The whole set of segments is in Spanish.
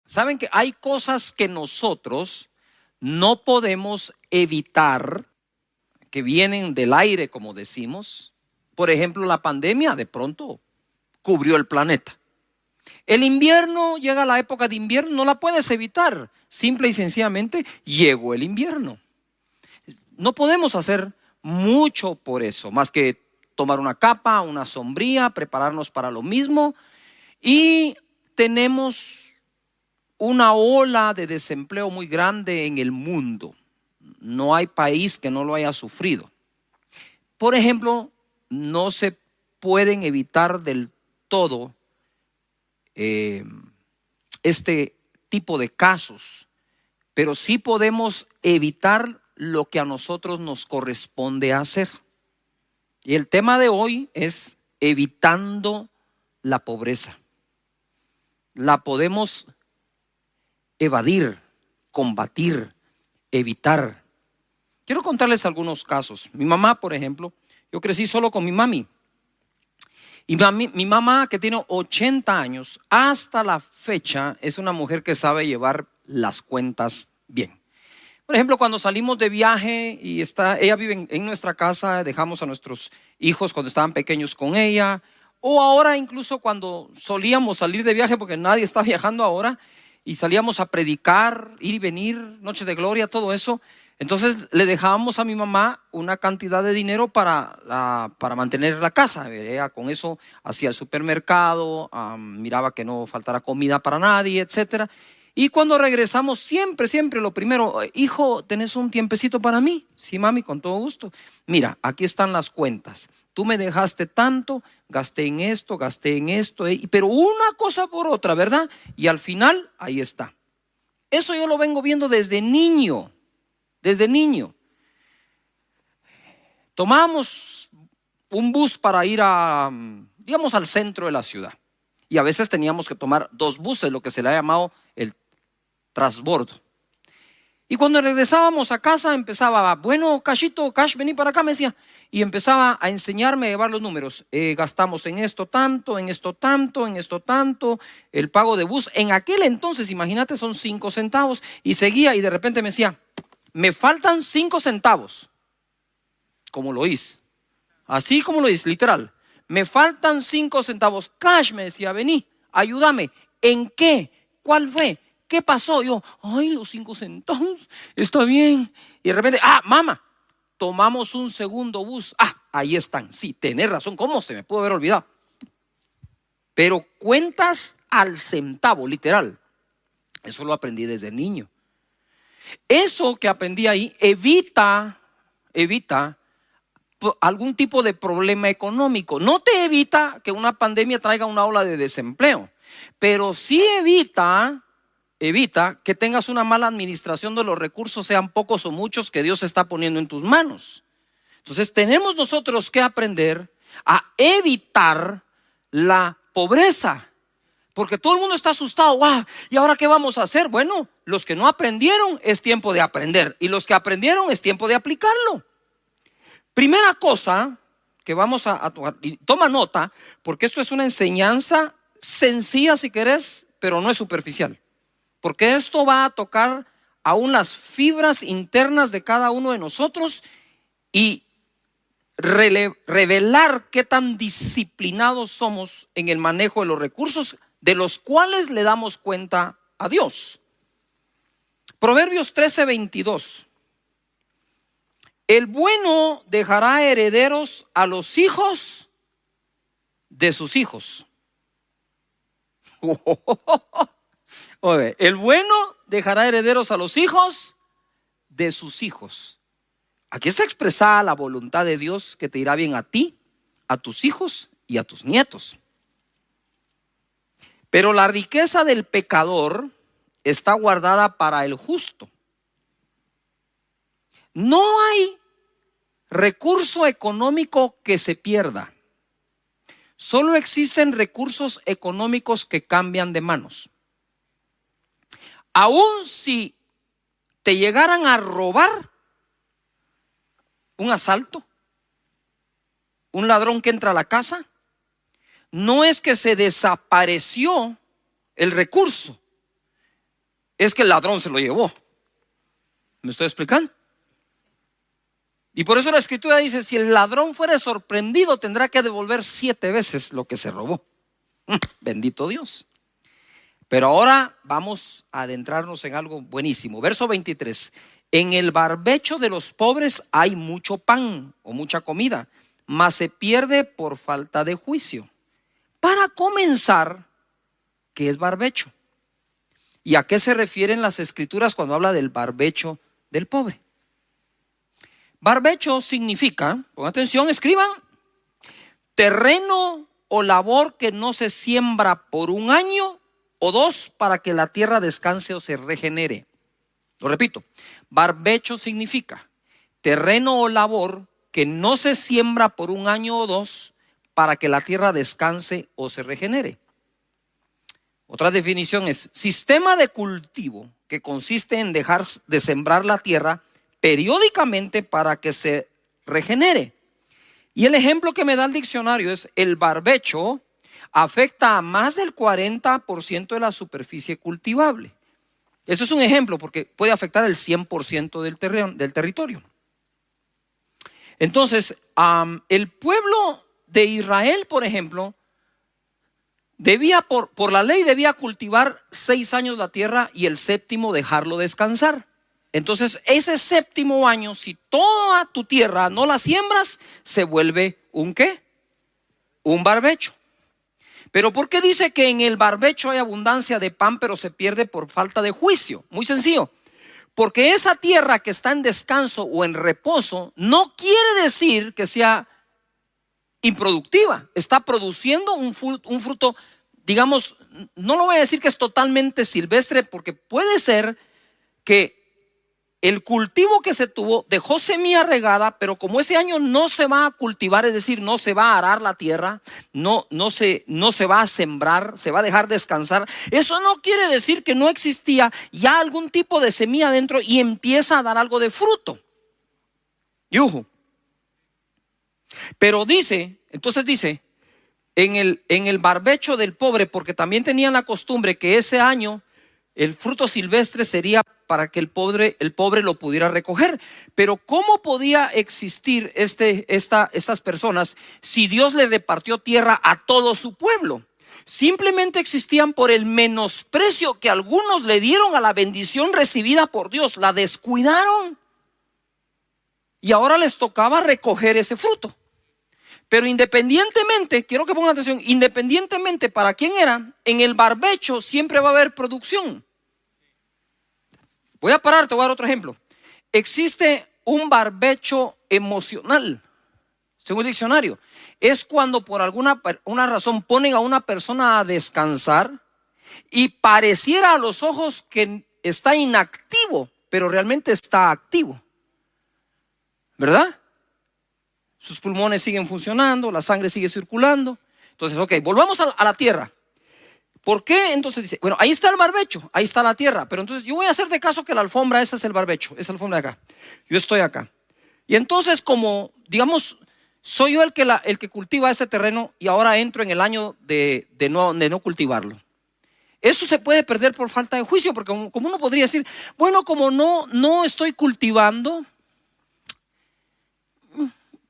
Saben que hay cosas que nosotros no podemos evitar, que vienen del aire, como decimos. Por ejemplo, la pandemia de pronto cubrió el planeta. El invierno, llega la época de invierno, no la puedes evitar. Simple y sencillamente llegó el invierno. No podemos hacer mucho por eso, más que tomar una capa, una sombría, prepararnos para lo mismo. Y tenemos una ola de desempleo muy grande en el mundo. No hay país que no lo haya sufrido. Por ejemplo, no se pueden evitar del todo este tipo de casos, pero sí podemos evitar lo que a nosotros nos corresponde hacer. Y el tema de hoy es evitando la pobreza. La podemos evadir, combatir, evitar. Quiero contarles algunos casos. Mi mamá, por ejemplo, yo crecí solo con mi mami. Y mi mamá, que tiene 80 años, hasta la fecha es una mujer que sabe llevar las cuentas bien. Por ejemplo, cuando salimos de viaje y ella vive en nuestra casa, dejamos a nuestros hijos cuando estaban pequeños con ella, o ahora incluso cuando solíamos salir de viaje, porque nadie está viajando ahora, y salíamos a predicar, ir y venir, noches de gloria, todo eso. Entonces le dejábamos a mi mamá una cantidad de dinero para mantener la casa. Ella con eso hacía el supermercado, miraba que no faltara comida para nadie, etcétera. Y cuando regresamos, siempre lo primero: hijo, ¿tenés un tiempecito para mí? Sí, mami, con todo gusto. Mira, aquí están las cuentas. Tú me dejaste tanto, gasté en esto, pero una cosa por otra, ¿verdad? Y al final, ahí está. Eso yo lo vengo viendo desde niño. Desde niño. Tomábamos un bus para ir digamos, al centro de la ciudad. Y a veces teníamos que tomar 2 buses, lo que se le ha llamado el transbordo. Y cuando regresábamos a casa empezaba: bueno, Cashito, Cash, vení para acá, me decía. Y empezaba a enseñarme a llevar los números. Gastamos en esto tanto, en esto tanto, en esto tanto. El pago de bus, en aquel entonces, imagínate, son 5 centavos. Y seguía, y de repente me decía: me faltan 5 centavos. Como lo hice. Así como lo hice, literal. Me faltan 5 centavos. Cash, me decía, vení, ayúdame. ¿En qué? ¿Cuál fue? ¿Qué pasó? Yo, ay, los 5 centavos, está bien. Y de repente, mamá, tomamos un segundo bus. Ahí están. Sí, tenés razón. ¿Cómo se me pudo haber olvidado? Pero cuentas al centavo, literal. Eso lo aprendí desde niño. Eso que aprendí ahí evita algún tipo de problema económico. No te evita que una pandemia traiga una ola de desempleo, pero sí evita que tengas una mala administración de los recursos, sean pocos o muchos, que Dios está poniendo en tus manos. Entonces tenemos nosotros que aprender a evitar la pobreza. Porque todo el mundo está asustado. ¿Y ahora qué vamos a hacer? Bueno, los que no aprendieron, es tiempo de aprender. Y los que aprendieron, es tiempo de aplicarlo. Primera cosa que vamos a tocar, y toma nota, porque esto es una enseñanza sencilla si querés, pero no es superficial. Porque esto va a tocar aún las fibras internas de cada uno de nosotros y revelar qué tan disciplinados somos en el manejo de los recursos de los cuales le damos cuenta a Dios. Proverbios 13:22. El bueno dejará herederos a los hijos de sus hijos. El bueno dejará herederos a los hijos de sus hijos. Aquí está expresada la voluntad de Dios, que te irá bien a ti, a tus hijos y a tus nietos. Pero la riqueza del pecador está guardada para el justo. No hay recurso económico que se pierda. Solo existen recursos económicos que cambian de manos. Aún si te llegaran a robar, un asalto, un ladrón que entra a la casa, no es que se desapareció el recurso, es que el ladrón se lo llevó. ¿Me estoy explicando? Y por eso la escritura dice, si el ladrón fuera sorprendido, tendrá que devolver 7 veces lo que se robó. Bendito Dios. Pero ahora vamos a adentrarnos en algo buenísimo. Verso 23. En el barbecho de los pobres hay mucho pan o mucha comida, mas se pierde por falta de juicio. Para comenzar, ¿qué es barbecho? ¿Y a qué se refieren las escrituras cuando habla del barbecho del pobre? Barbecho significa, pongan atención, escriban, terreno o labor que no se siembra por 1 año o 2 para que la tierra descanse o se regenere. Lo repito, barbecho significa terreno o labor que no se siembra por 1 año o 2 para que la tierra descanse o se regenere. Otra definición es sistema de cultivo que consiste en dejar de sembrar la tierra periódicamente para que se regenere. Y el ejemplo que me da el diccionario es el barbecho afecta a más del 40% de la superficie cultivable. Eso es un ejemplo porque puede afectar el 100% del territorio. Entonces, el pueblo de Israel, por ejemplo, debía por la ley debía cultivar 6 años la tierra y el 7º dejarlo descansar. Entonces ese 7º año, si toda tu tierra no la siembras, se vuelve ¿un qué? Un barbecho. Pero ¿por qué dice que en el barbecho hay abundancia de pan pero se pierde por falta de juicio? Muy sencillo. Porque esa tierra que está en descanso o en reposo no quiere decir que sea improductiva. Está produciendo un fruto, digamos, no lo voy a decir que es totalmente silvestre, porque puede ser que el cultivo que se tuvo dejó semilla regada, pero como ese año no se va a cultivar, es decir, no se va a arar la tierra, no se va a sembrar, se va a dejar descansar. Eso no quiere decir que no existía ya algún tipo de semilla dentro y empieza a dar algo de fruto. Yuhu. Pero entonces dice, en el barbecho del pobre, porque también tenían la costumbre que ese año el fruto silvestre sería para que el pobre lo pudiera recoger. Pero ¿cómo podía existir estas personas si Dios le repartió tierra a todo su pueblo? Simplemente existían por el menosprecio que algunos le dieron a la bendición recibida por Dios. La descuidaron y ahora les tocaba recoger ese fruto. Pero independientemente, quiero que pongan atención, independientemente para quién era, en el barbecho siempre va a haber producción. Voy a parar, te voy a dar otro ejemplo. Existe un barbecho emocional, según el diccionario. Es cuando por alguna razón ponen a una persona a descansar y pareciera a los ojos que está inactivo, pero realmente está activo. ¿Verdad? Sus pulmones siguen funcionando, la sangre sigue circulando. Entonces, ok, volvamos a la tierra. ¿Por qué? Entonces dice, bueno, ahí está el barbecho, ahí está la tierra. Pero entonces yo voy a hacer de caso que la alfombra, esa es el barbecho, esa es la alfombra de acá. Yo estoy acá. Y entonces como, digamos, soy yo el que cultiva este terreno y ahora entro en el año de no cultivarlo. Eso se puede perder por falta de juicio, porque como uno podría decir, bueno, como no estoy cultivando,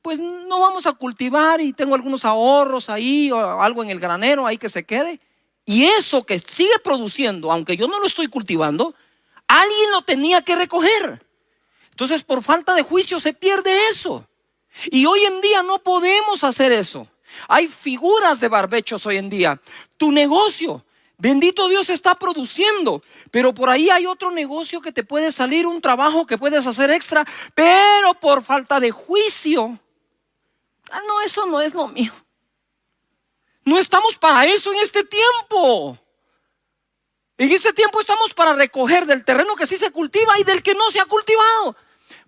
pues no vamos a cultivar y tengo algunos ahorros ahí o algo en el granero ahí que se quede. Y eso que sigue produciendo, aunque yo no lo estoy cultivando, alguien lo tenía que recoger. Entonces por falta de juicio se pierde eso. Y hoy en día no podemos hacer eso. Hay figuras de barbechos hoy en día. Tu negocio, bendito Dios, está produciendo, pero por ahí hay otro negocio que te puede salir, un trabajo que puedes hacer extra, pero por falta de juicio, no, eso no es lo mío. No estamos para eso en este tiempo. En este tiempo estamos para recoger del terreno que sí se cultiva y del que no se ha cultivado.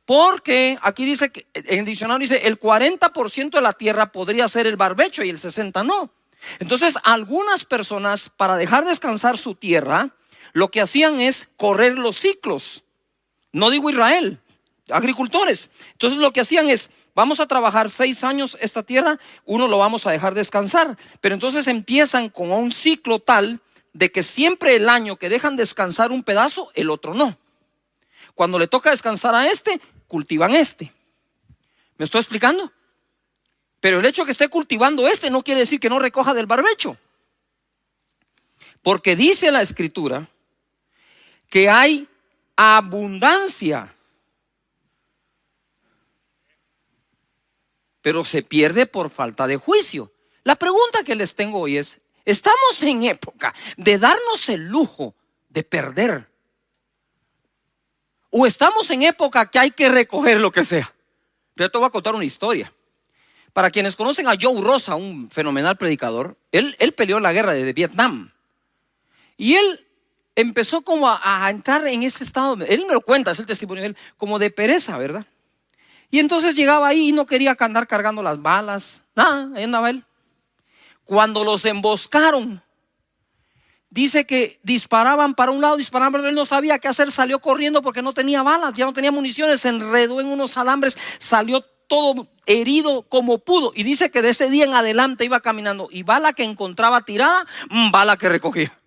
Porque aquí dice, que en el diccionario dice, el 40% de la tierra podría ser el barbecho y el 60% no. Entonces algunas personas, para dejar descansar su tierra, lo que hacían es correr los ciclos. No digo Israel, agricultores. Entonces lo que hacían es, vamos a trabajar 6 años esta tierra, uno lo vamos a dejar descansar. Pero entonces empiezan con un ciclo tal de que siempre el año que dejan descansar un pedazo, el otro no. Cuando le toca descansar a este, cultivan este. ¿Me estoy explicando? Pero el hecho que esté cultivando este no quiere decir que no recoja del barbecho. Porque dice la Escritura que hay abundancia, pero se pierde por falta de juicio. La pregunta que les tengo hoy es: ¿estamos en época de darnos el lujo de perder? ¿O estamos en época que hay que recoger lo que sea? Yo te voy a contar una historia. Para quienes conocen a Joe Rosa, un fenomenal predicador, él peleó la guerra de Vietnam. Y él empezó como a entrar en ese estado, él me lo cuenta, es el testimonio de él, como de pereza, ¿verdad? Y entonces llegaba ahí y no quería andar cargando las balas, nada, ahí andaba él. Cuando los emboscaron, dice que disparaban para un lado, disparaban para otro, él no sabía qué hacer, salió corriendo porque no tenía balas, ya no tenía municiones, se enredó en unos alambres, salió todo herido como pudo. Y dice que de ese día en adelante iba caminando y bala que encontraba tirada, bala que recogía.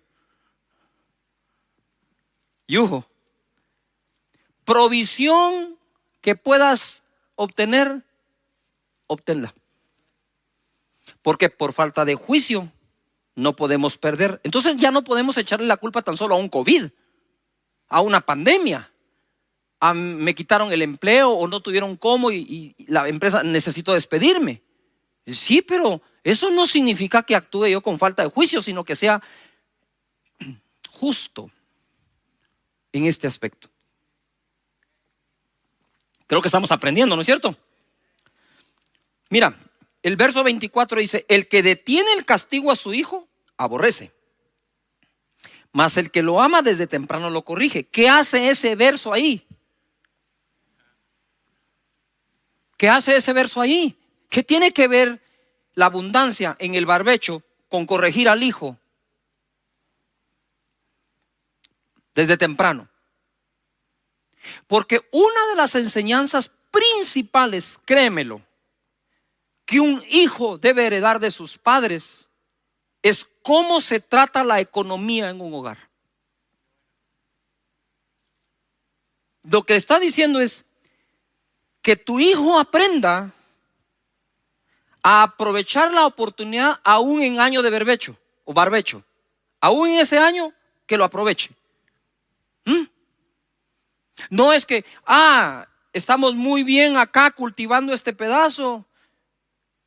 Yujo, provisión que puedas obtener, obténla. Porque por falta de juicio no podemos perder. Entonces ya no podemos echarle la culpa tan solo a un COVID, a una pandemia. Me quitaron el empleo o no tuvieron cómo y la empresa necesitó despedirme. Sí, pero eso no significa que actúe yo con falta de juicio, sino que sea justo en este aspecto. Creo que estamos aprendiendo, ¿no es cierto? Mira, el verso 24 dice: el que detiene el castigo a su hijo, aborrece, mas el que lo ama desde temprano lo corrige. ¿Qué hace ese verso ahí? ¿Qué hace ese verso ahí? ¿Qué tiene que ver la abundancia en el barbecho con corregir al hijo desde temprano? Porque una de las enseñanzas principales, créemelo, que un hijo debe heredar de sus padres es cómo se trata la economía en un hogar. Lo que está diciendo es que tu hijo aprenda a aprovechar la oportunidad aún en año de barbecho o barbecho. Aún en ese año, que lo aproveche. No es que, estamos muy bien acá cultivando este pedazo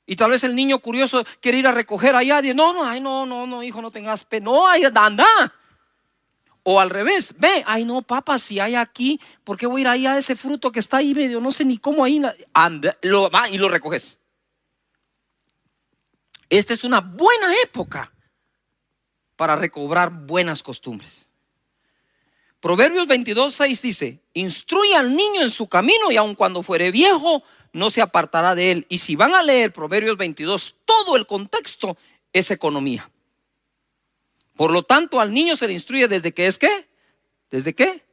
y tal vez el niño curioso quiere ir a recoger allá. Dice, no, hijo, no tengas pena. No, ahí anda. O al revés, ve, no, papá, si hay aquí, ¿por qué voy a ir ahí a ese fruto que está ahí medio, no sé ni cómo ahí? Anda, va y lo recoges. Esta es una buena época para recobrar buenas costumbres. Proverbios 22:6 dice: instruye al niño en su camino y aun cuando fuere viejo no se apartará de él. Y si van a leer Proverbios 22, todo el contexto es economía. Por lo tanto, al niño se le instruye desde que es ¿qué? ¿Desde qué?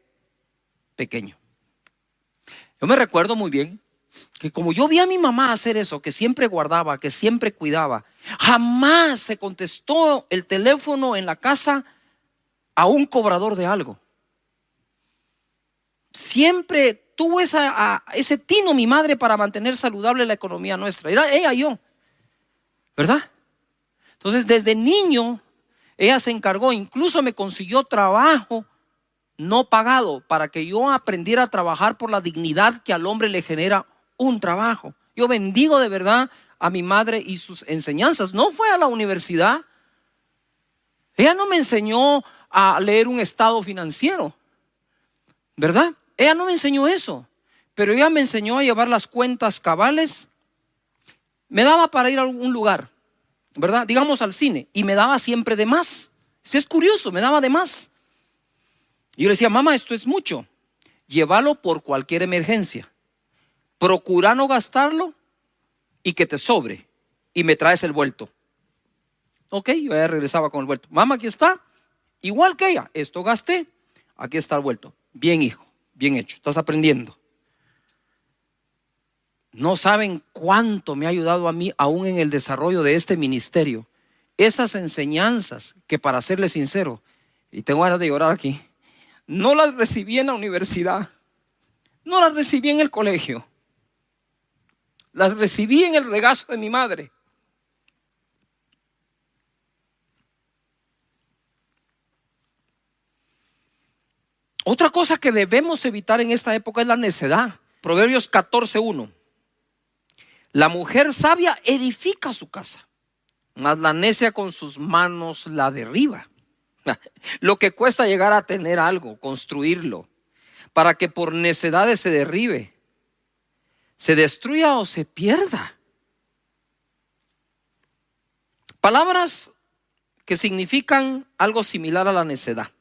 Pequeño. Yo me recuerdo muy bien que como yo vi a mi mamá hacer eso, que siempre guardaba, que siempre cuidaba, jamás se contestó el teléfono en la casa a un cobrador de algo. Siempre tuvo ese tino mi madre para mantener saludable la economía nuestra. Era ella y yo, ¿verdad? Entonces desde niño ella se encargó, incluso me consiguió trabajo no pagado para que yo aprendiera a trabajar por la dignidad que al hombre le genera un trabajo. Yo bendigo de verdad a mi madre y sus enseñanzas. No fue a la universidad. Ella no me enseñó a leer un estado financiero, ¿verdad? Ella no me enseñó eso, pero ella me enseñó a llevar las cuentas cabales. Me daba para ir a algún lugar, ¿verdad? Digamos al cine, y me daba siempre de más. Si es curioso, me daba de más. Y yo le decía, mamá, esto es mucho. Llévalo por cualquier emergencia. Procura no gastarlo y que te sobre. Y me traes el vuelto. Ok, yo ya regresaba con el vuelto. Mamá, aquí está. Igual que ella, esto gasté. Aquí está el vuelto. Bien, hijo, bien hecho. Estás aprendiendo. No saben cuánto me ha ayudado a mí aún en el desarrollo de este ministerio esas enseñanzas que, para serle sincero, y tengo ganas de llorar aquí, no las recibí en la universidad, no las recibí en el colegio, las recibí en el regazo de mi madre. Otra cosa que debemos evitar en esta época es la necedad. Proverbios 14:1. La mujer sabia edifica su casa, mas la necia con sus manos la derriba. Lo que cuesta llegar a tener algo, construirlo, para que por necedades se derribe, se destruya o se pierda. Palabras que significan algo similar a la necedad.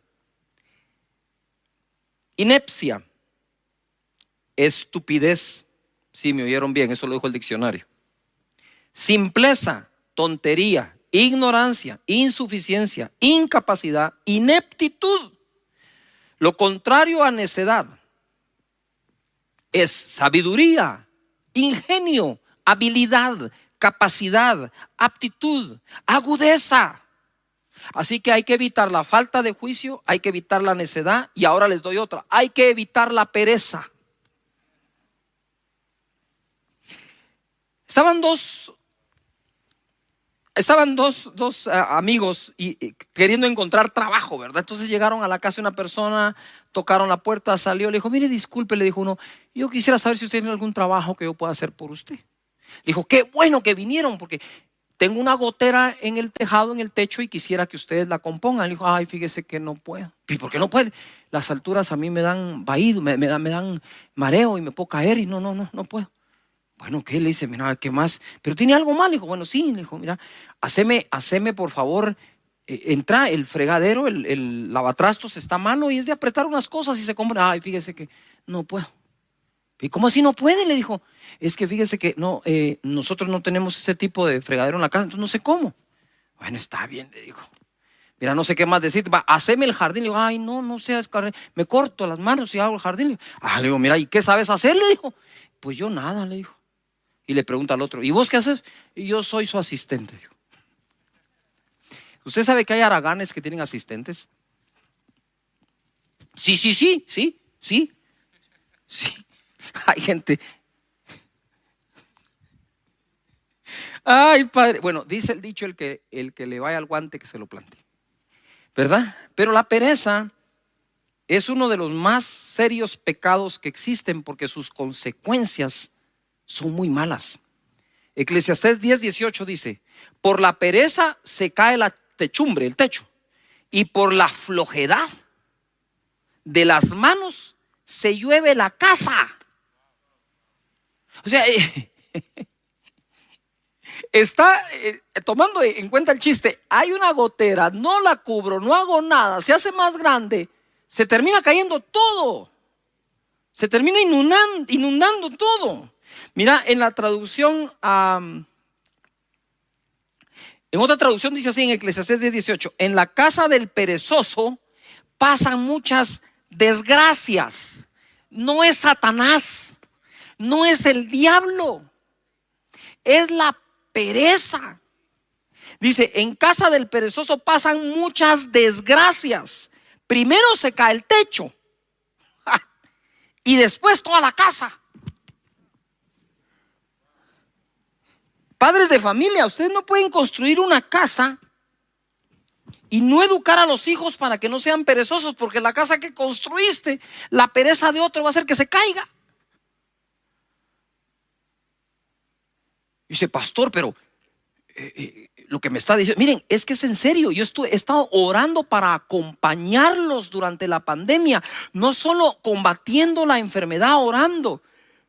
Inepcia, estupidez. Sí, me oyeron bien, eso lo dijo el diccionario. Simpleza, tontería, ignorancia, insuficiencia, incapacidad, ineptitud. Lo contrario a necedad es sabiduría, ingenio, habilidad, capacidad, aptitud, agudeza. Así que hay que evitar la falta de juicio, hay que evitar la necedad, y ahora les doy otra: hay que evitar la pereza. Estaban dos amigos y queriendo encontrar trabajo, ¿verdad? Entonces llegaron a la casa de una persona, tocaron la puerta, salió, le dijo: mire, disculpe, le dijo uno, yo quisiera saber si usted tiene algún trabajo que yo pueda hacer por usted. Le dijo: qué bueno que vinieron, porque tengo una gotera en el tejado, en el techo, y quisiera que ustedes la compongan. Le dijo: ay, fíjese que no puedo. ¿Y por qué no puede? Las alturas a mí me dan vaído, me dan mareo y me puedo caer y no puedo. Bueno, ¿qué? Le dice: mira, ¿qué más? ¿Pero tiene algo más? Le dijo: bueno, sí. Le dijo: mira, haceme por favor, entra el fregadero, el lavatrastos está a mano y es de apretar unas cosas y se compra. Ay, fíjese que no puedo. ¿Y cómo así no puede? Le dijo: es que fíjese que no, nosotros no tenemos ese tipo de fregadero en la casa, entonces no sé cómo. Bueno, está bien, le dijo. Mira, no sé qué más decirte. Va, haceme el jardín. Le digo: ay, no seas, me corto las manos y hago el jardín. Le digo: mira, ¿y qué sabes hacer? Le dijo: pues yo nada, le dijo. Y le pregunta al otro: ¿y vos qué haces? Y yo soy su asistente. Dijo. ¿Usted sabe que hay haraganes que tienen asistentes? Sí. Hay gente. Ay, padre. Bueno, dice el dicho: el que le vaya al guante, que se lo plante, ¿verdad? Pero la pereza es uno de los más serios pecados que existen, porque sus consecuencias son muy malas. Eclesiastés 10:18 dice: por la pereza se cae la techumbre, el techo, y por la flojedad de las manos se llueve la casa. O sea, está tomando en cuenta el chiste. Hay una gotera, no la cubro, no hago nada, se hace más grande, se termina cayendo todo, se termina inundando todo. Mira, en la traducción, en otra traducción dice así, en Eclesiastés 10:18: en la casa del perezoso pasan muchas desgracias. No es Satanás, no es el diablo, es la pereza. Dice: en casa del perezoso pasan muchas desgracias. Primero se cae el techo y después toda la casa. Padres de familia, ustedes no pueden construir una casa y no educar a los hijos para que no sean perezosos, porque la casa que construiste, la pereza de otro va a hacer que se caiga. Dice: pastor, pero lo que me está diciendo, miren, es que es en serio. Yo he estado orando para acompañarlos durante la pandemia, no solo combatiendo la enfermedad, orando,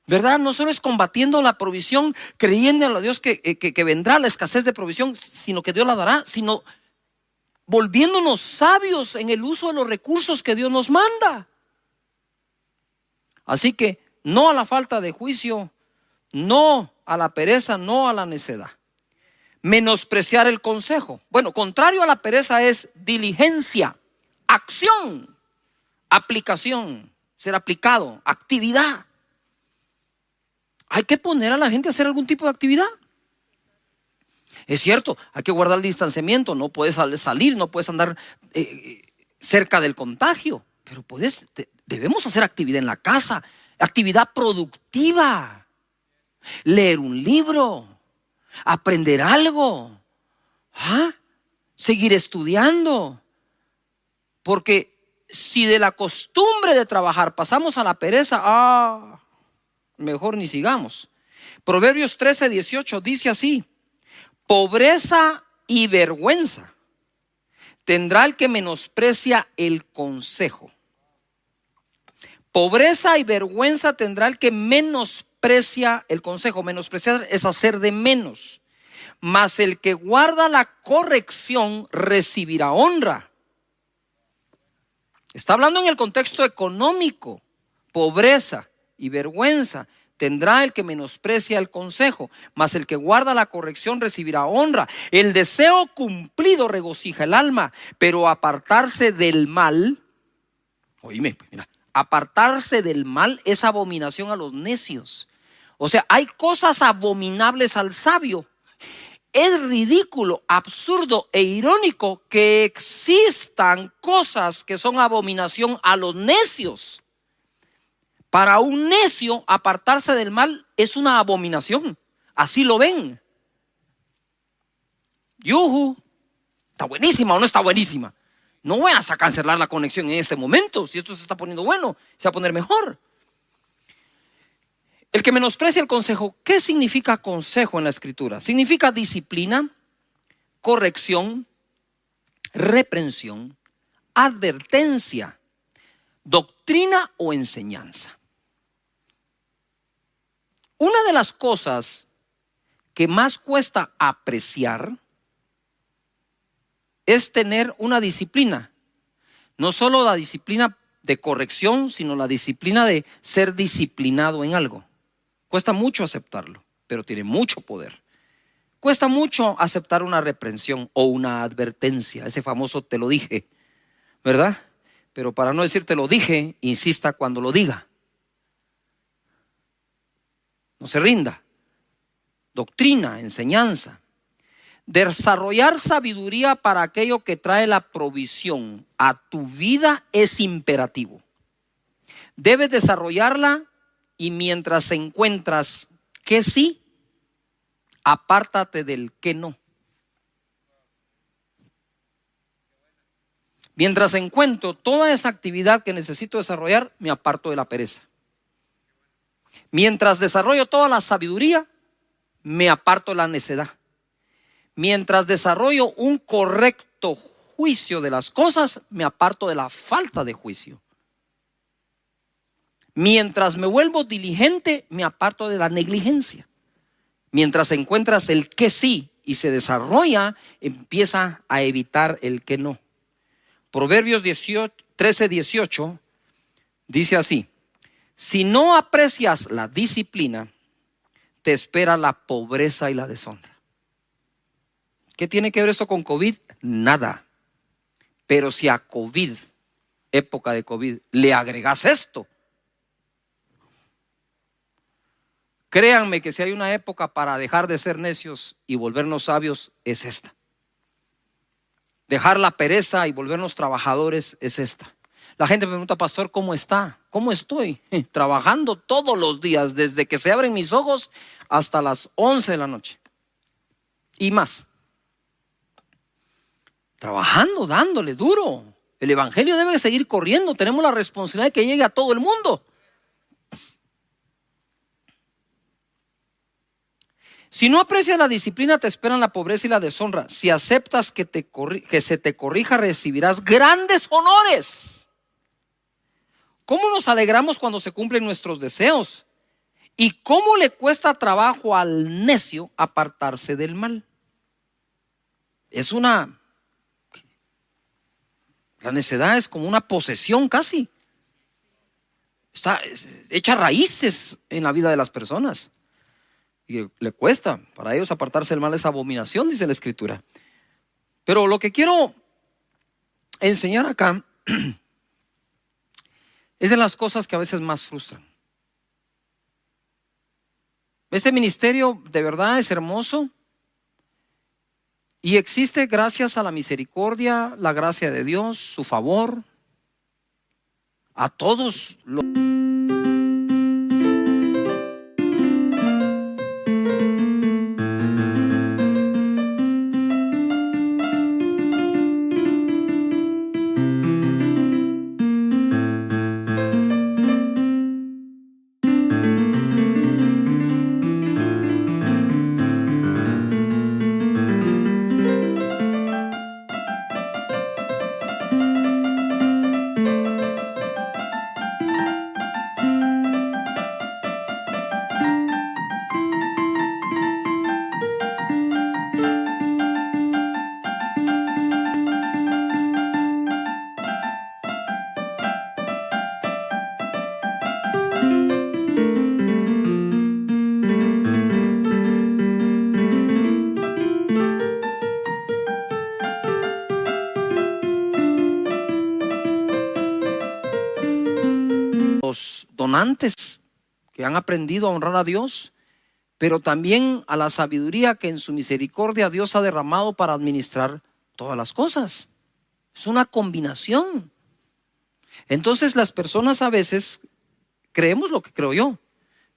¿verdad? No solo es combatiendo la provisión, creyendo a Dios que vendrá la escasez de provisión, sino que Dios la dará, sino volviéndonos sabios en el uso de los recursos que Dios nos manda. Así que no a la falta de juicio, no a la pereza, no a la necedad. Menospreciar el consejo. Bueno, contrario a la pereza es diligencia, acción, aplicación, ser aplicado, actividad. Hay que poner a la gente a hacer algún tipo de actividad. Es cierto, hay que guardar el distanciamiento, no puedes salir, no puedes andar cerca del contagio, pero debemos hacer actividad en la casa, actividad productiva, leer un libro, aprender algo, seguir estudiando, porque si de la costumbre de trabajar pasamos a la pereza, mejor ni sigamos. Proverbios 13:18 dice así: pobreza y vergüenza tendrá el que menosprecia el consejo. Pobreza y vergüenza tendrá el que menosprecia el consejo. Menospreciar es hacer de menos. Mas el que guarda la corrección recibirá honra. Está hablando en el contexto económico. Pobreza y vergüenza tendrá el que menosprecia el consejo, mas el que guarda la corrección recibirá honra. El deseo cumplido regocija el alma, pero apartarse del mal, oíme, mira, apartarse del mal es abominación a los necios. O sea, hay cosas abominables al sabio. Es ridículo, absurdo e irónico que existan cosas que son abominación a los necios. Para un necio, apartarse del mal es una abominación. Así lo ven. Yuhu, ¿está buenísima o no está buenísima? No voy a cancelar la conexión en este momento. Si esto se está poniendo bueno, se va a poner mejor. El que menosprecia el consejo. ¿Qué significa consejo en la escritura? Significa disciplina, corrección, reprensión, advertencia, doctrina o enseñanza. Una de las cosas que más cuesta apreciar es tener una disciplina. No solo la disciplina de corrección, sino la disciplina de ser disciplinado en algo. Cuesta mucho aceptarlo, pero tiene mucho poder. Cuesta mucho aceptar una reprensión o una advertencia, ese famoso te lo dije, ¿verdad? Pero para no decir te lo dije, insista cuando lo diga. No se rinda. Doctrina, enseñanza. Desarrollar sabiduría para aquello que trae la provisión a tu vida es imperativo. Debes desarrollarla y mientras encuentras que sí, apártate del que no. Mientras encuentro toda esa actividad que necesito desarrollar, me aparto de la pereza. Mientras desarrollo toda la sabiduría, me aparto de la necedad. Mientras desarrollo un correcto juicio de las cosas, me aparto de la falta de juicio. Mientras me vuelvo diligente, me aparto de la negligencia. Mientras encuentras el que sí y se desarrolla, empieza a evitar el que no. Proverbios 13:18 dice así: si no aprecias la disciplina, te espera la pobreza y la deshonra. ¿Qué tiene que ver esto con COVID? Nada. Pero si a COVID, época de COVID, le agregas esto, créanme que si hay una época para dejar de ser necios y volvernos sabios, es esta. Dejar la pereza y volvernos trabajadores es esta. La gente me pregunta: pastor, ¿cómo está? ¿Cómo estoy? Trabajando todos los días, desde que se abren mis ojos hasta las 11 de la noche y más. Trabajando, dándole duro. El evangelio debe seguir corriendo. Tenemos la responsabilidad de que llegue a todo el mundo. Si no aprecias la disciplina, te esperan la pobreza y la deshonra. Si aceptas que se te corrija, recibirás grandes honores. ¿Cómo nos alegramos cuando se cumplen nuestros deseos? ¿Y cómo le cuesta trabajo al necio apartarse del mal? La necedad es como una posesión casi. Está hecha raíces en la vida de las personas. Y le cuesta, para ellos apartarse del mal es abominación, dice la escritura. Pero lo que quiero enseñar acá es de las cosas que a veces más frustran. Este ministerio de verdad es hermoso Y existe gracias a la misericordia, la gracia de Dios, su favor, a todos los donantes que han aprendido a honrar a Dios, pero también a la sabiduría que en su misericordia Dios ha derramado para administrar todas las cosas. Es una combinación. Entonces las personas a veces creemos lo que creo yo.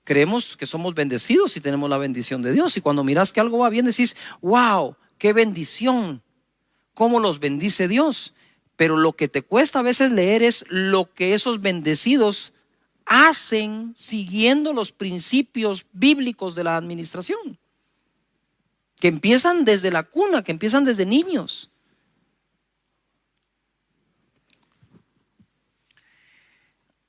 Creemos que somos bendecidos y tenemos la bendición de Dios. Y cuando miras que algo va bien, decís, wow, qué bendición, cómo los bendice Dios. Pero lo que te cuesta a veces leer es lo que esos bendecidos hacen siguiendo los principios bíblicos de la administración, que empiezan desde la cuna, que empiezan desde niños.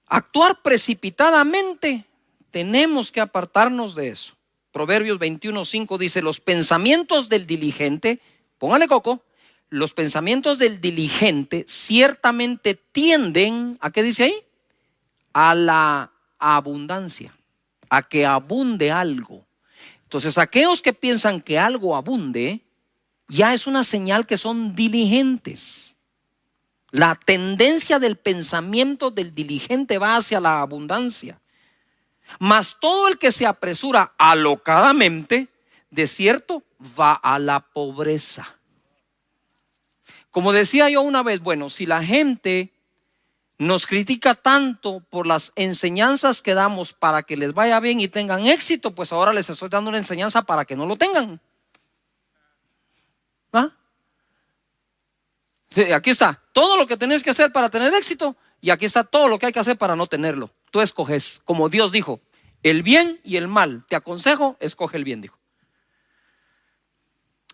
Actuar precipitadamente, tenemos que apartarnos de eso. Proverbios 21:5 dice: los pensamientos del diligente, póngale coco, los pensamientos del diligente ciertamente tienden, ¿a qué dice ahí? A la abundancia, a que abunde algo. Entonces aquellos que piensan que algo abunde, ya es una señal que son diligentes. La tendencia del pensamiento del diligente va hacia la abundancia. Mas todo el que se apresura alocadamente, de cierto, va a la pobreza. Como decía yo una vez, bueno, si la gente nos critica tanto por las enseñanzas que damos para que les vaya bien y tengan éxito, pues ahora les estoy dando una enseñanza para que no lo tengan. ¿Ah? Sí, aquí está todo lo que tenés que hacer para tener éxito, y aquí está todo lo que hay que hacer para no tenerlo. Tú escoges, como Dios dijo, el bien y el mal. Te aconsejo, escoge el bien, dijo.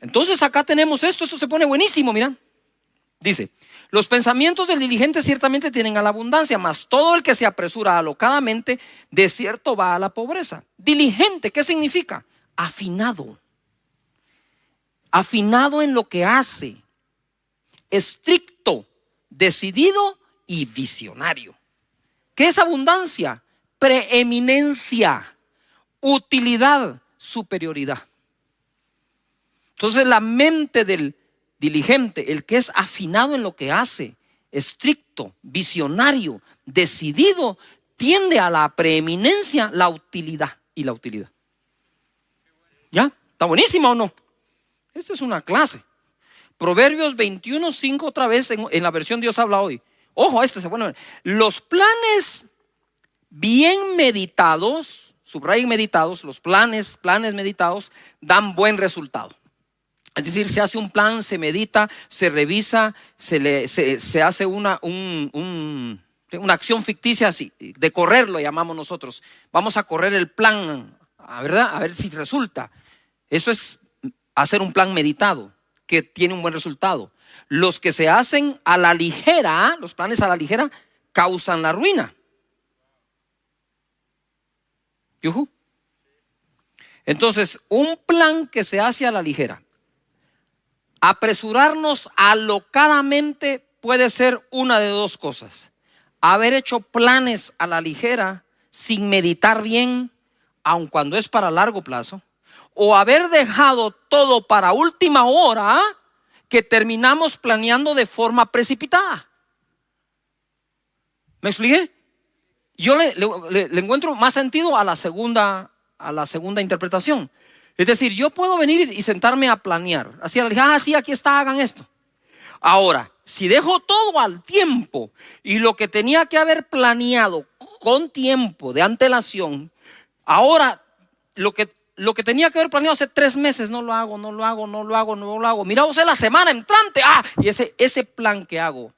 Entonces acá tenemos esto se pone buenísimo, mira. Dice: los pensamientos del diligente ciertamente tienen a la abundancia, mas todo el que se apresura alocadamente, de cierto va a la pobreza. Diligente, ¿qué significa? Afinado. Afinado en lo que hace. Estricto, decidido y visionario. ¿Qué es abundancia? Preeminencia, utilidad, superioridad. Entonces la mente del diligente, el que es afinado en lo que hace, estricto, visionario, decidido, tiende a la preeminencia, la utilidad y la utilidad. ¿Ya? ¿Está buenísima o no? Esta es una clase. Proverbios 21:5 otra vez en la versión Dios habla hoy. Ojo, este se pone. Los planes bien meditados, subrayen meditados, los planes meditados dan buen resultado. Es decir, se hace un plan, se medita, se revisa, se hace una acción ficticia así, de correr lo llamamos nosotros. Vamos a correr el plan, ¿verdad? A ver si resulta. Eso es hacer un plan meditado que tiene un buen resultado. Los que se hacen a la ligera, los planes a la ligera, causan la ruina. ¿Yujú? Entonces, un plan que se hace a la ligera, apresurarnos alocadamente, puede ser una de dos cosas: haber hecho planes a la ligera sin meditar bien, aun cuando es para largo plazo, o haber dejado todo para última hora, que terminamos planeando de forma precipitada. ¿Me expliqué? Yo le encuentro más sentido a la segunda interpretación. Es decir, yo puedo venir y sentarme a planear. Así, sí, aquí está, hagan esto. Ahora, si dejo todo al tiempo y lo que tenía que haber planeado con tiempo de antelación, ahora lo que tenía que haber planeado hace 3 meses, no lo hago. Mira, vos es la semana entrante. Y ese plan que hago.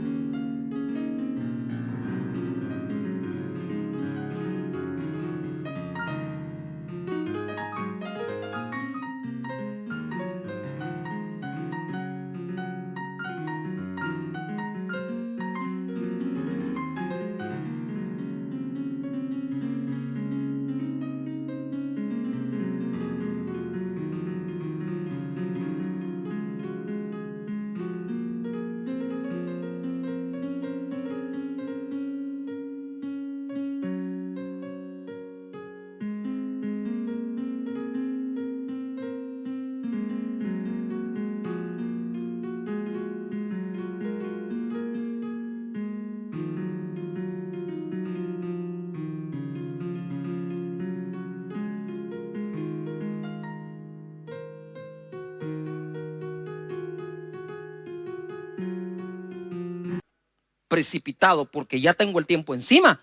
Precipitado porque ya tengo el tiempo encima,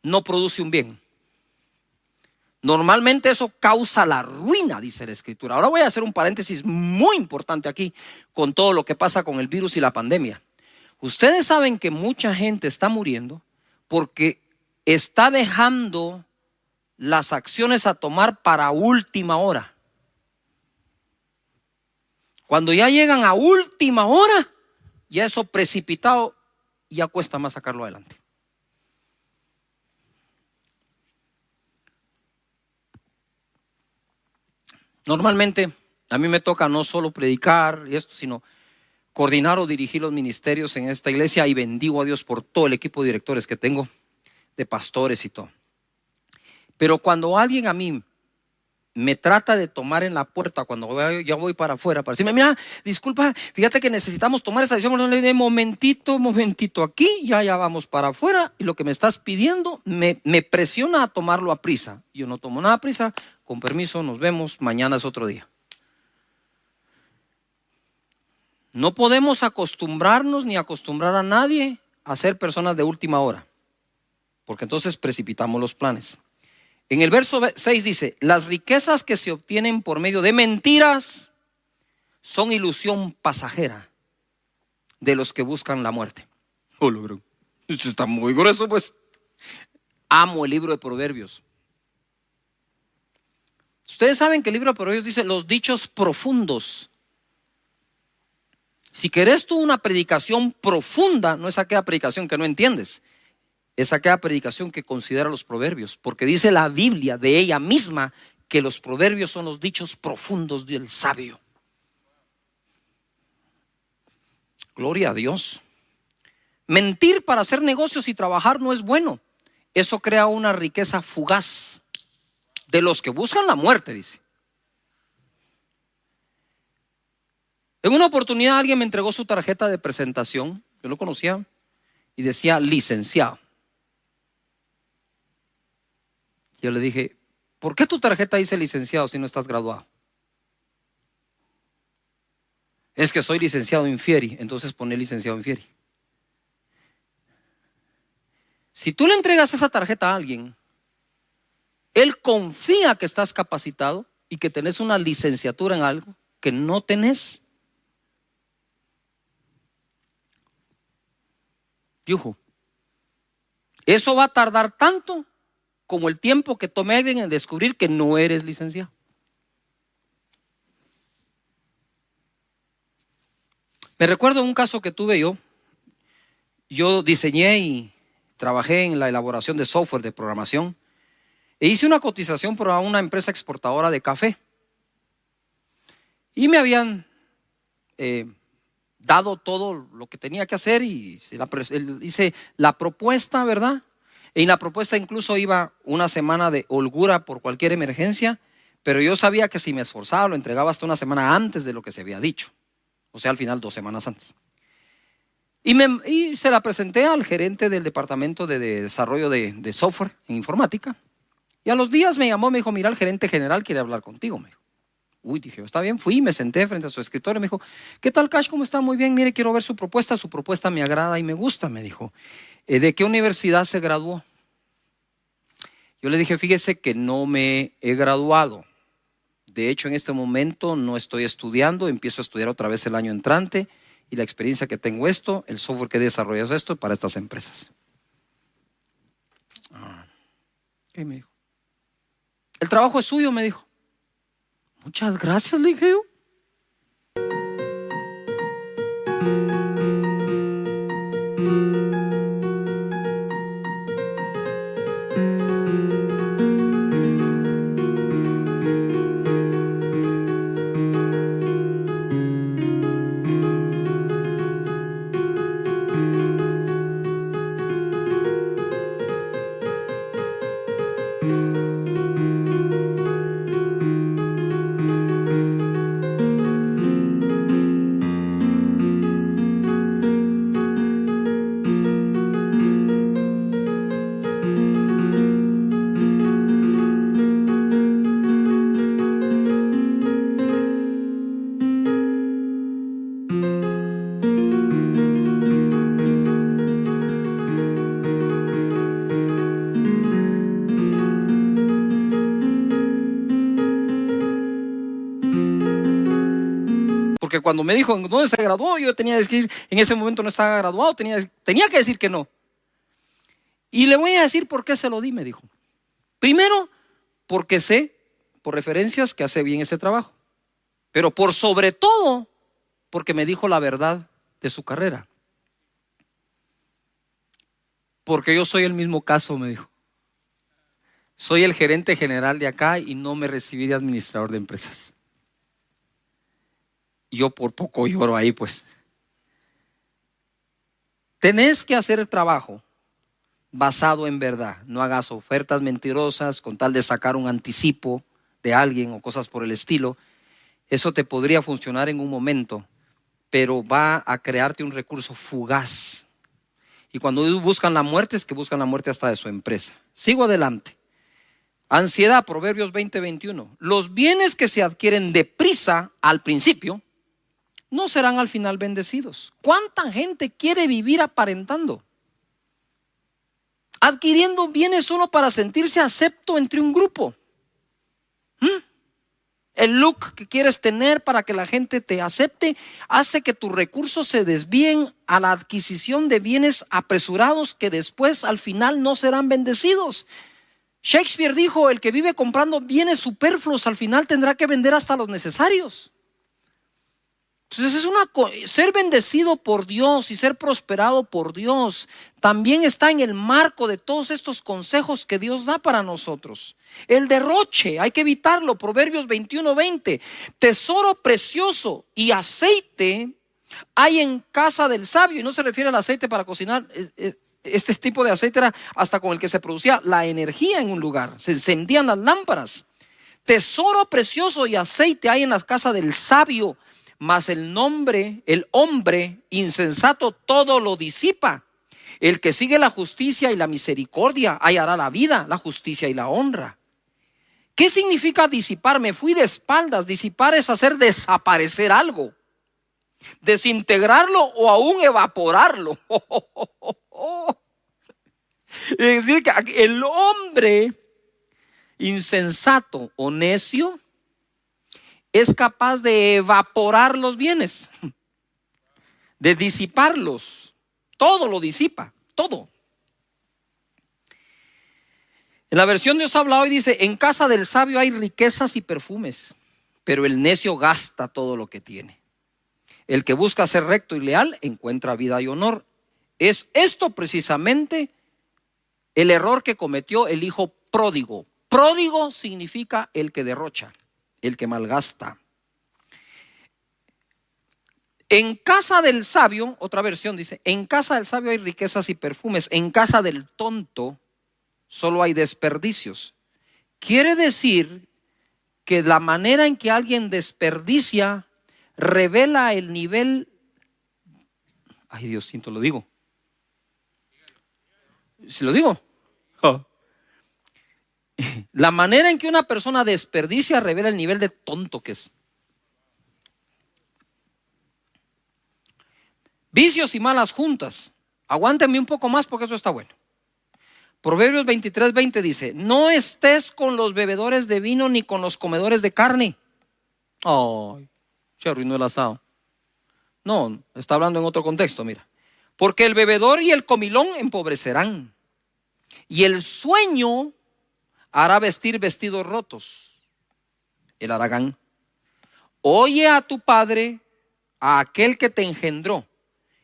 no produce un bien. Normalmente eso causa la ruina, dice la Escritura. Ahora voy a hacer un paréntesis muy importante aquí con todo lo que pasa con el virus y la pandemia. Ustedes saben que mucha gente está muriendo porque está dejando las acciones a tomar para última hora. Cuando ya llegan a última hora, ya eso precipitado, ya cuesta más sacarlo adelante. Normalmente a mí me toca no solo predicar y esto, sino coordinar o dirigir los ministerios en esta iglesia, y bendigo a Dios por todo el equipo de directores que tengo, de pastores y todo. Pero cuando alguien a mí me trata de tomar en la puerta cuando ya voy para afuera para decirme, mira, disculpa, fíjate que necesitamos tomar esta decisión, momentito aquí, ya vamos para afuera, y lo que me estás pidiendo me presiona a tomarlo a prisa. Yo no tomo nada a prisa, con permiso, nos vemos, mañana es otro día. No podemos acostumbrarnos ni acostumbrar a nadie a ser personas de última hora, porque entonces precipitamos los planes. En el verso 6 dice, las riquezas que se obtienen por medio de mentiras son ilusión pasajera de los que buscan la muerte. Esto está muy grueso, pues. Amo el libro de Proverbios. Ustedes saben que el libro de Proverbios dice los dichos profundos. Si querés tú una predicación profunda, no es aquella predicación que no entiendes. Es aquella predicación que considera los proverbios, porque dice la Biblia de ella misma que los proverbios son los dichos profundos del sabio. Gloria a Dios. Mentir para hacer negocios y trabajar no es bueno. Eso crea una riqueza fugaz de los que buscan la muerte, dice. En una oportunidad alguien me entregó su tarjeta de presentación, yo lo conocía, y decía licenciado. Yo le dije, ¿por qué tu tarjeta dice licenciado si no estás graduado? Es que soy licenciado Infieri, entonces pone licenciado Infieri. Si tú le entregas esa tarjeta a alguien, él confía que estás capacitado y que tenés una licenciatura en algo que no tenés. Yuju. Eso va a tardar tanto como el tiempo que tome alguien en descubrir que no eres licenciado. Me recuerdo un caso que tuve yo. Yo diseñé y trabajé en la elaboración de software de programación e hice una cotización para una empresa exportadora de café. Y me habían dado todo lo que tenía que hacer y hice la propuesta, ¿verdad? En la propuesta incluso iba una semana de holgura por cualquier emergencia, pero yo sabía que si me esforzaba lo entregaba hasta una semana antes de lo que se había dicho. O sea, al final 2 semanas antes. Y se la presenté al gerente del departamento de desarrollo de software en informática. Y a los días me llamó, me dijo, mira, el gerente general quiere hablar contigo, me dijo. Uy, dije, está bien, fui y me senté frente a su escritorio. Me dijo, ¿qué tal, Cash? ¿Cómo está? Muy bien, mire, quiero ver su propuesta. Su propuesta me agrada y me gusta, me dijo. ¿De qué universidad se graduó? Yo le dije, fíjese que no me he graduado. De hecho, en este momento no estoy estudiando, empiezo a estudiar otra vez el año entrante y la experiencia que tengo el software que he desarrollado es esto para estas empresas. ¿Qué me dijo? El trabajo es suyo, me dijo. Muchas gracias, le dije yo. Porque cuando me dijo dónde se graduó, yo tenía que decir, en ese momento no estaba graduado, tenía que decir que no. Y le voy a decir por qué se lo di, me dijo. Primero, porque sé por referencias que hace bien ese trabajo. Pero por sobre todo, porque me dijo la verdad de su carrera. Porque yo soy el mismo caso, me dijo. Soy el gerente general de acá y no me recibí de administrador de empresas. Yo por poco lloro ahí, pues. Tenés que hacer el trabajo basado en verdad. No hagas ofertas mentirosas con tal de sacar un anticipo de alguien o cosas por el estilo. Eso te podría funcionar en un momento, pero va a crearte un recurso fugaz. Y cuando buscan la muerte, es que buscan la muerte hasta de su empresa. Sigo adelante. Ansiedad, Proverbios 20:21. Los bienes que se adquieren deprisa al principio no serán al final bendecidos. ¿Cuánta gente quiere vivir aparentando? Adquiriendo bienes solo para sentirse acepto entre un grupo. El look que quieres tener para que la gente te acepte hace que tus recursos se desvíen a la adquisición de bienes apresurados que después al final no serán bendecidos. Shakespeare dijo, el que vive comprando bienes superfluos al final tendrá que vender hasta los necesarios. Entonces ser bendecido por Dios y ser prosperado por Dios también está en el marco de todos estos consejos que Dios da para nosotros. El derroche, hay que evitarlo. Proverbios 21:20. Tesoro precioso y aceite hay en casa del sabio. Y no se refiere al aceite para cocinar. Este tipo de aceite era hasta con el que se producía la energía en un lugar. Se encendían las lámparas. Tesoro precioso y aceite hay en la casa del sabio. Mas el hombre insensato todo lo disipa. El que sigue la justicia y la misericordia hallará la vida, la justicia y la honra. ¿Qué significa disipar? Me fui de espaldas. Disipar es hacer desaparecer algo, desintegrarlo o aún evaporarlo. Es decir, que el hombre insensato o necio es capaz de evaporar los bienes, de disiparlos. Todo lo disipa, todo. En la versión Dios habla hoy dice, en casa del sabio hay riquezas y perfumes, pero el necio gasta todo lo que tiene. El que busca ser recto y leal encuentra vida y honor. Es esto precisamente el error que cometió el hijo pródigo. Pródigo significa el que derrocha, el que malgasta. En casa del sabio, otra versión dice, en casa del sabio hay riquezas y perfumes, en casa del tonto solo hay desperdicios. Quiere decir que la manera en que alguien desperdicia revela el nivel, ay Dios santo, lo digo. ¿Si lo digo? La manera en que una persona desperdicia revela el nivel de tonto que es. Vicios y malas juntas. Aguántenme un poco más porque eso está bueno. Proverbios 23:20 dice: no estés con los bebedores de vino ni con los comedores de carne. Ay, se arruinó el asado. No, está hablando en otro contexto, mira. Porque el bebedor y el comilón empobrecerán, y el sueño hará vestir vestidos rotos. El haragán. Oye a tu padre, a aquel que te engendró,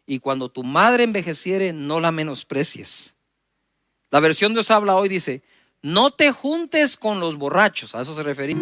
y cuando tu madre envejeciere, no la menosprecies. La versión de Dios habla hoy dice: no te juntes con los borrachos. A eso se refería.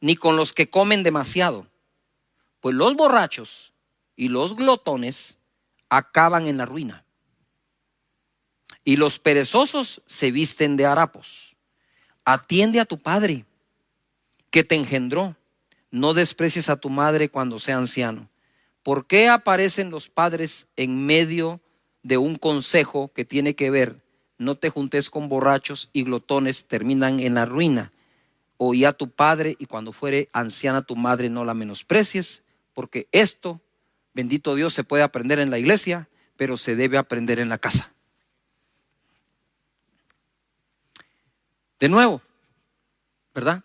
Ni con los que comen demasiado, pues los borrachos y los glotones acaban en la ruina, y los perezosos se visten de harapos. Atiende a tu padre que te engendró, no desprecies a tu madre cuando sea anciano. ¿Por qué aparecen los padres en medio de un consejo que tiene que ver: no te juntes con borrachos y glotones, terminan en la ruina? Oí a tu padre, y cuando fuere anciana tu madre, no la menosprecies, porque esto, bendito Dios, se puede aprender en la iglesia, pero se debe aprender en la casa. De nuevo, ¿verdad?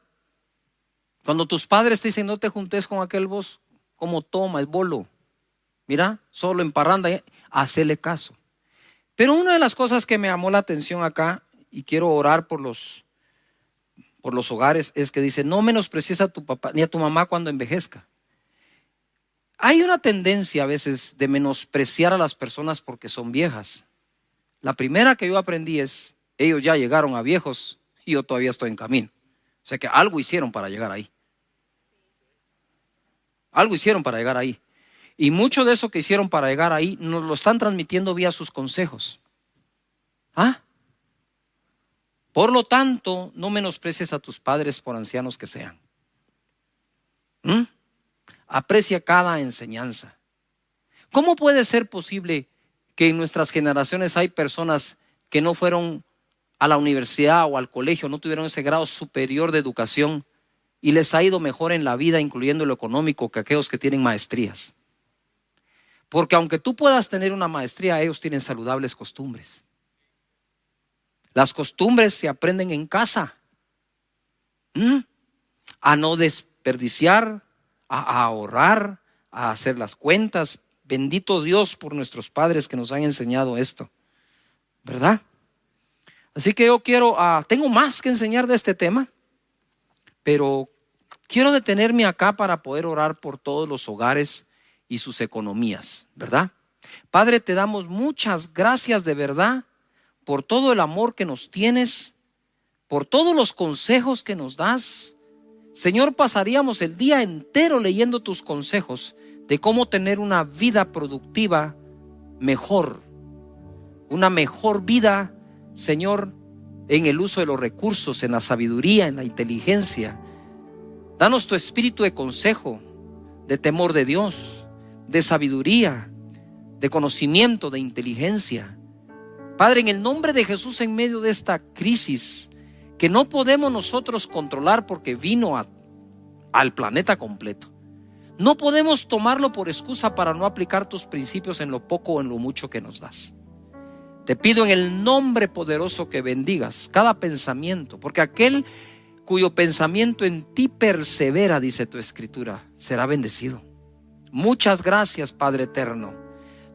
Cuando tus padres te dicen: no te juntes con aquel vos, como toma el bolo, mira, solo en parranda, hacele caso. Pero una de las cosas que me llamó la atención acá, y quiero orar por los hogares, es que dice: no menosprecies a tu papá ni a tu mamá cuando envejezca. Hay una tendencia a veces de menospreciar a las personas porque son viejas. La primera que yo aprendí es: ellos ya llegaron a viejos y yo todavía estoy en camino. O sea que algo hicieron para llegar ahí. Algo hicieron para llegar ahí. Y mucho de eso que hicieron para llegar ahí nos lo están transmitiendo vía sus consejos. Por lo tanto, no menosprecies a tus padres por ancianos que sean. Aprecia cada enseñanza. ¿Cómo puede ser posible que en nuestras generaciones hay personas que no fueron a la universidad o al colegio, no tuvieron ese grado superior de educación, y les ha ido mejor en la vida, incluyendo lo económico, que aquellos que tienen maestrías? Porque aunque tú puedas tener una maestría, ellos tienen saludables costumbres. Las costumbres se aprenden en casa. A no desperdiciar, a ahorrar, a hacer las cuentas. Bendito Dios por nuestros padres que nos han enseñado esto, ¿verdad? Así que yo tengo más que enseñar de este tema, pero quiero detenerme acá para poder orar por todos los hogares y sus economías, ¿verdad? Padre, te damos muchas gracias de verdad por todo el amor que nos tienes, por todos los consejos que nos das. Señor, pasaríamos el día entero leyendo tus consejos de cómo tener una vida productiva mejor, una mejor vida, Señor, en el uso de los recursos, en la sabiduría, en la inteligencia. Danos tu espíritu de consejo, de temor de Dios, de sabiduría, de conocimiento, de inteligencia. Padre, en el nombre de Jesús, en medio de esta crisis que no podemos nosotros controlar porque vino al planeta completo, no podemos tomarlo por excusa para no aplicar tus principios en lo poco o en lo mucho que nos das. Te pido en el nombre poderoso que bendigas cada pensamiento, porque aquel cuyo pensamiento en ti persevera, dice tu escritura, será bendecido. Muchas gracias, Padre eterno.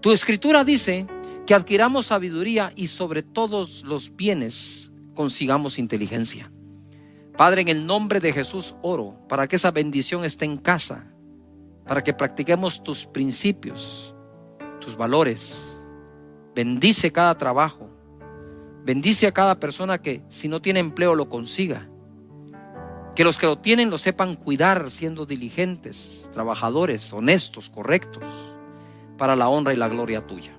Tu escritura dice que adquiramos sabiduría y sobre todos los bienes consigamos inteligencia. Padre, en el nombre de Jesús oro para que esa bendición esté en casa, para que practiquemos tus principios, tus valores. Bendice cada trabajo, bendice a cada persona que si no tiene empleo lo consiga. Que los que lo tienen lo sepan cuidar, siendo diligentes, trabajadores, honestos, correctos, para la honra y la gloria tuya.